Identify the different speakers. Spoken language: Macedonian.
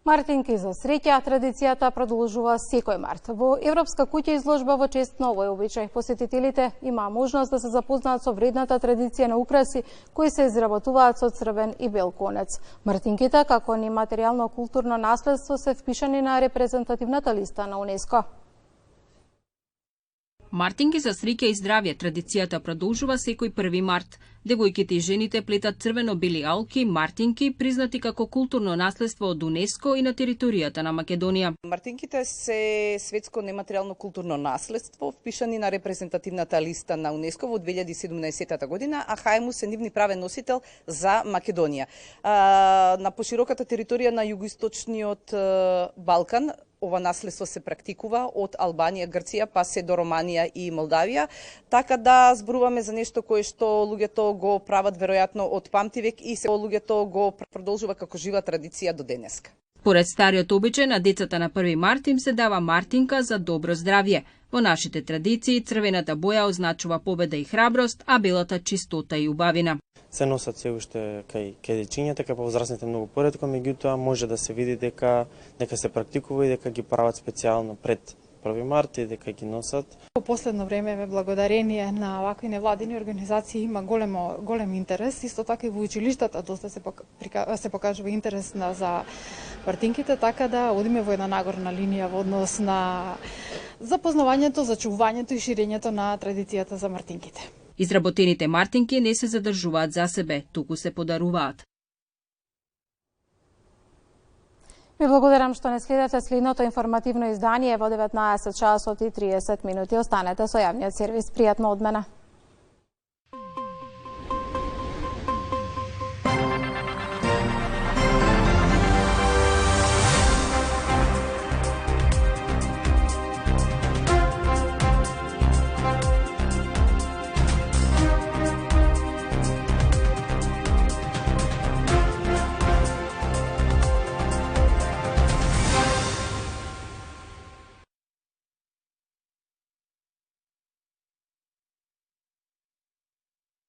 Speaker 1: Мартинки за среќа, традицијата продолжува секој март. Во Европска куќа изложба во чест на овој обичај, посетителите има можност да се запознаат со вредната традиција на украси кои се изработуваат со црвен и бел конец. Мартинките, како нематеријално културно наследство, се впишани на репрезентативната листа на УНЕСКО.
Speaker 2: Мартинки за среќа и здравје, традицијата продолжува секој 1 март. Девојките и жените плетат црвено-бели алки, мартинки, признати како културно наследство од УНЕСКО и на територијата на Македонија.
Speaker 3: Мартинките се светско нематеријално културно наследство, впишани на репрезентативната листа на УНЕСКО во 2017 година, а хајмус е нивни правен носител за Македонија. На пошироката територија на југоисточниот Балкан ова наследство се практикува од Албанија, Грција, па се до Романија и Молдавија, така да зборуваме за нешто кое што луѓето го прават веројатно од памтивек и се луѓето го продолжува како жива традиција до денеска.
Speaker 2: Според стариот обичај на децата на 1 март им се дава мартинка за добро здравје. Во нашите традиции црвената боја означува победа и храброст, а белата чистота и убавина.
Speaker 4: Се носат се уште кај дечињата, кај повозрасните многу поретко, меѓутоа може да се види дека се практикува и дека ги прават специјално пред 1 март и дека ги носат.
Speaker 5: Во последно време, благодарение на вакви невладини организации, има голем интерес. Исто така и во училиштата доста се покажува интерес за мартинките, така да одиме во една нагорна линија во однос на запознавањето, зачувувањето и ширењето на традицијата за мартинките.
Speaker 2: Изработените мартинки не се задржуваат за себе, туку се подаруваат.
Speaker 1: Ви благодарам што не следите следното информативно издание во 19 часот и 30 минути. Останете со јавниот сервис. Пријатно одмена.